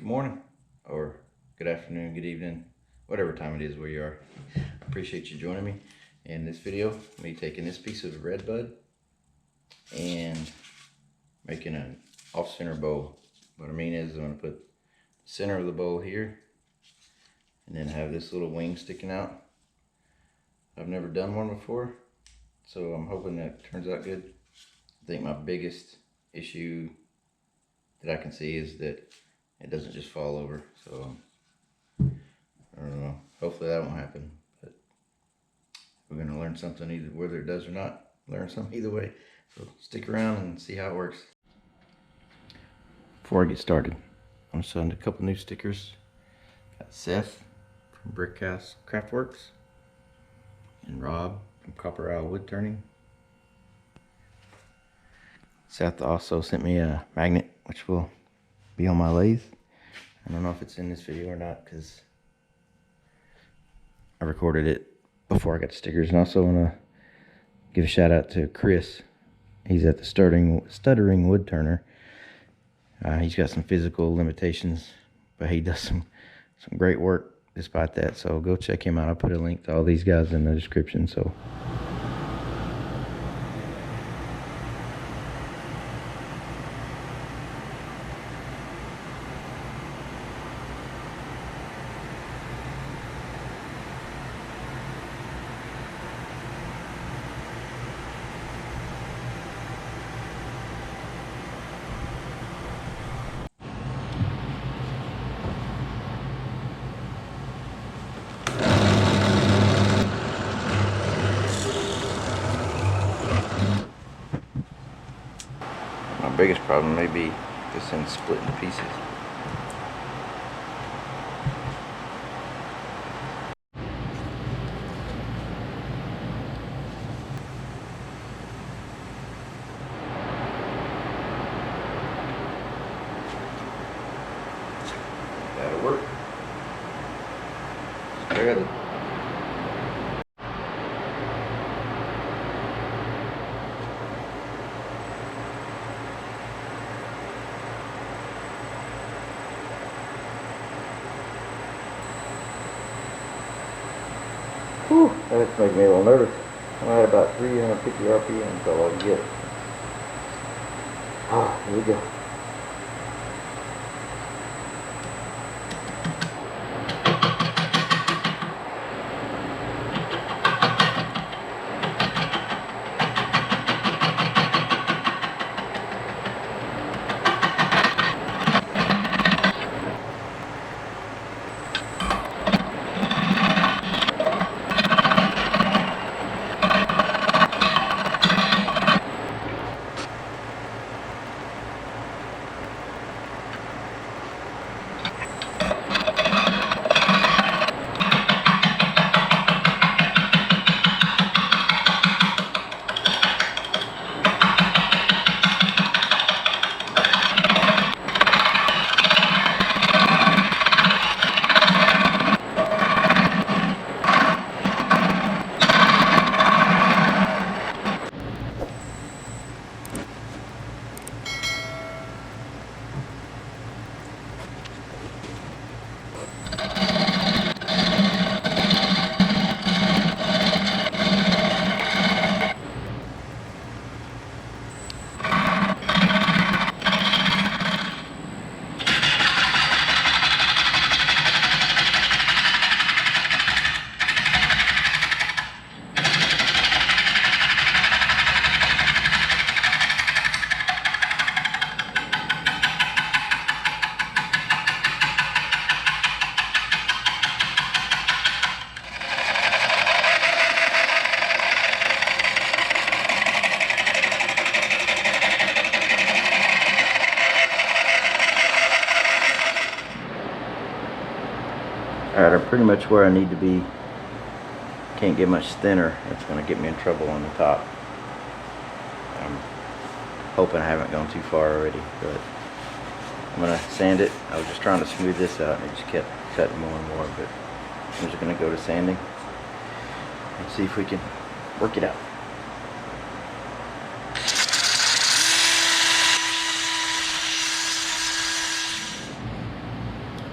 good morning, or good afternoon, good evening, whatever time it is where you are. I appreciate you joining me in this video. Me taking this piece of Redbud and making an off-center bowl. What I mean is I'm going to put the center of the bowl here and then have this little wing sticking out. I've never done one before, so I'm hoping that turns out good. I think my biggest issue that I can see is that it doesn't just fall over, so I don't know, hopefully that won't happen, but we're going to learn something either, whether it does or not, learn something either way, so stick around and see how it works. Before I get started, I'm going to send a couple new stickers. Got Seth from Brick House Craftworks and Rob from Copper Isle Woodturning. Seth also sent me a magnet which will be on my lathe. I don't know if it's in this video or not because I recorded it before I got the stickers. And also want to give a shout out to Chris. He's at the Stuttering Woodturner. He's got some physical limitations, but he does some great work despite that. So go check him out. I'll put a link to all these guys in the description. So my biggest problem may be this thing split into pieces. That'll work. There it is. Whew, that's making me a little nervous. I'm at about 350 RPM, so all I can get. Here we go. Alright, I'm pretty much where I need to be. Can't get much thinner. That's going to get me in trouble on the top. I'm hoping I haven't gone too far already, but I'm going to sand it. I was just trying to smooth this out and it just kept cutting more and more, but I'm just going to go to sanding and see if we can work it out.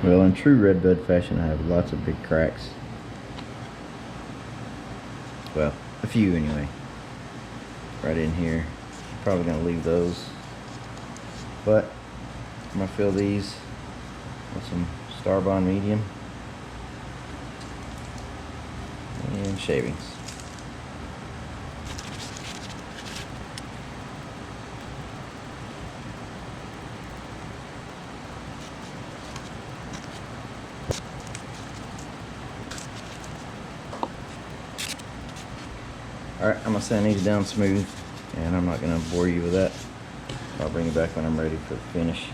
Well, in true Redbud fashion, I have lots of big cracks. Well, a few anyway. Right in here. Probably gonna leave those. But I'm gonna fill these with some Starbond medium and shavings. Alright, I'm gonna sand these down smooth, and I'm not gonna bore you with that. I'll bring it back when I'm ready for the finish.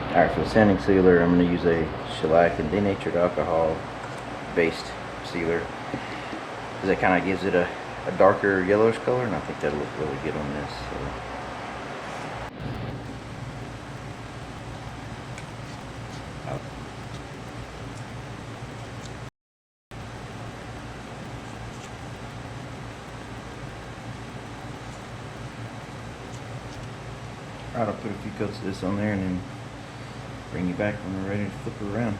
Alright, for the sanding sealer, I'm going to use a shellac and denatured alcohol based sealer, because that kind of gives it a darker yellowish color, and I think that'll look really good on this. Alright, I'll put a few coats of this on there and then bring you back when we're ready to flip it around.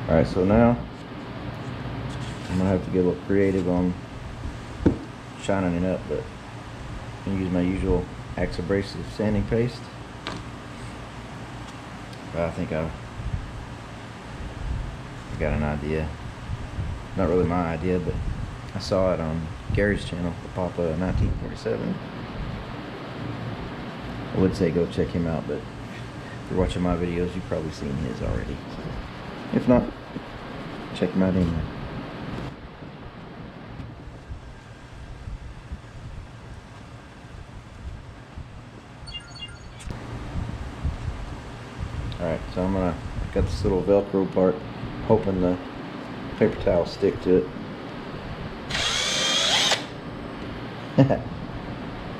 Alright, so now I'm going to have to get a little creative on shining it up, but I'm going to use my usual Axe Abrasive sanding paste. But I think I've got an idea. Not really my idea, but I saw it on Gary's channel, the Papa 1947. I would say go check him out, but if you're watching my videos, you've probably seen his already. If not, check him out anyway. Alright, so I've got this little Velcro part, hoping the paper towel stick to it.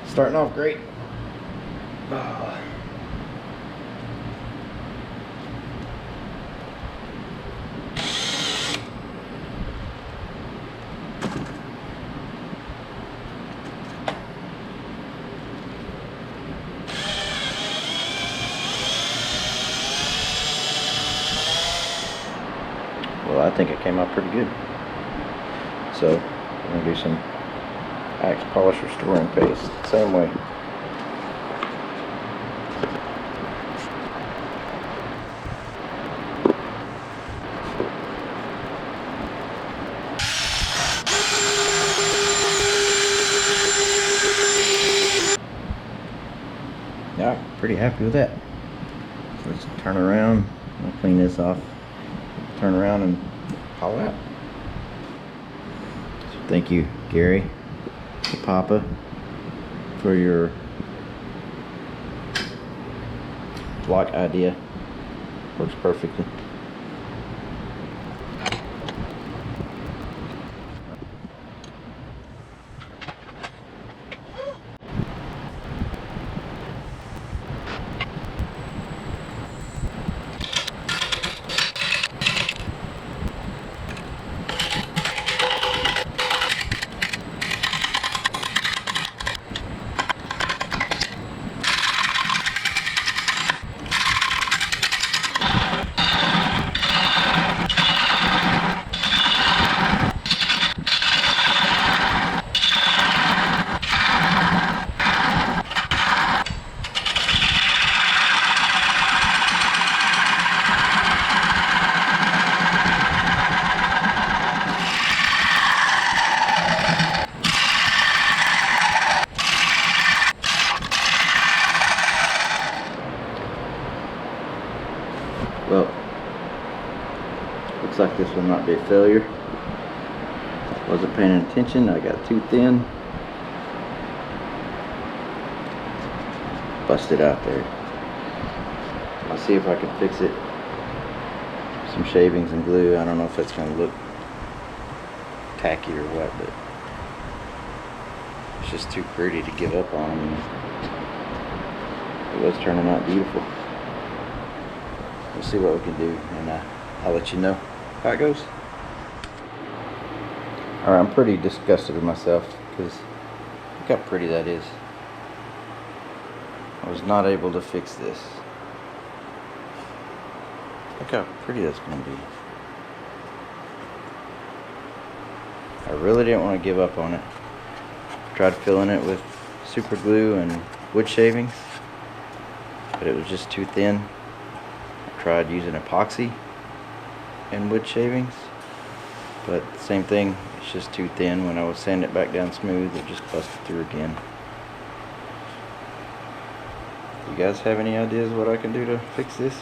Starting off great. Well, I think it came out pretty good. So I'm gonna do some Axe polish restoring paste, same way. Yeah, pretty happy with that. So let's turn around. I'll clean this off. Turn around and haul out. So thank you, Gary, to Papa, for your block idea. Works perfectly. Well, looks like this will not be a failure. Wasn't paying attention, I got too thin. Busted out there. I'll see if I can fix it. Some shavings and glue. I don't know if that's going to look tacky or what, but it's just too pretty to give up on. It was turning out beautiful. We'll see what we can do, and I'll let you know how it goes. Alright, I'm pretty disgusted with myself because look how pretty that is. I was not able to fix this. Look how pretty that's going to be. I really didn't want to give up on it. Tried filling it with super glue and wood shavings, but it was just too thin. I tried using epoxy and wood shavings, but same thing, it's just too thin. When I would sand it back down smooth, it just busted through again. You guys have any ideas what I can do to fix this?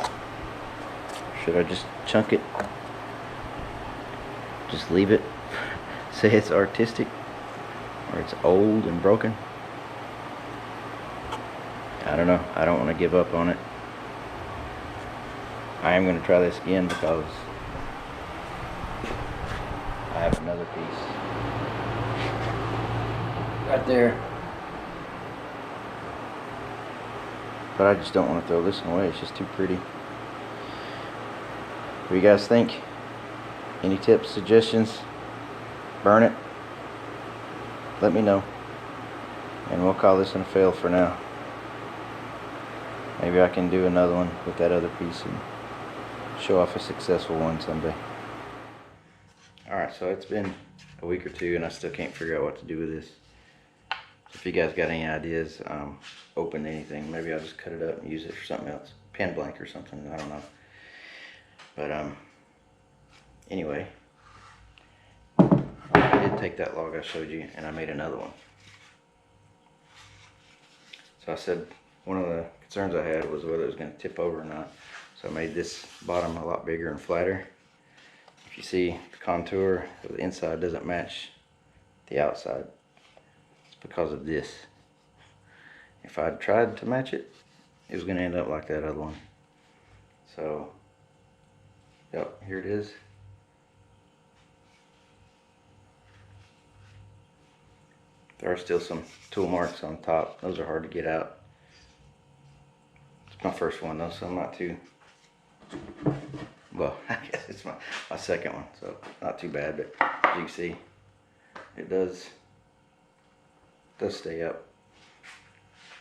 Should I just chunk it? Just leave it? Say it's artistic? Or it's old and broken? I don't know. I don't want to give up on it. I am going to try this again because I have another piece right there. But I just don't want to throw this one away. It's just too pretty. What do you guys think? Any tips, suggestions? Burn it? Let me know. And we'll call this one a fail for now. Maybe I can do another one with that other piece and show off a successful one someday. Alright, so it's been a week or two and I still can't figure out what to do with this. So if you guys got any ideas, open anything, maybe I'll just cut it up and use it for something else. Pen blank or something, I don't know. But anyway, I did take that log I showed you and I made another one. So I said one of the concerns I had was whether it was going to tip over or not. So I made this bottom a lot bigger and flatter. If you see the contour of the inside doesn't match the outside, it's because of this. If I'd tried to match it, it was going to end up like that other one. So, yep, here it is. There are still some tool marks on top. Those are hard to get out. It's my first one though, so I'm not too, well, I guess it's my second one, so not too bad, but as you can see, it does stay up.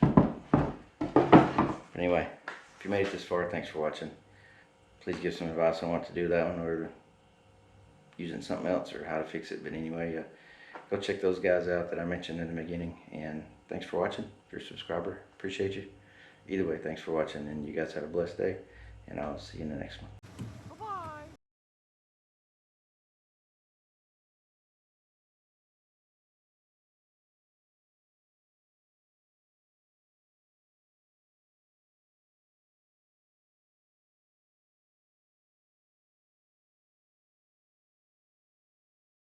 But anyway, if you made it this far, thanks for watching. Please give some advice on what to do with that one, or using something else, or how to fix it. But anyway, go check those guys out that I mentioned in the beginning, and thanks for watching. If you're a subscriber, appreciate you. Either way, thanks for watching, and you guys have a blessed day, and I'll see you in the next one.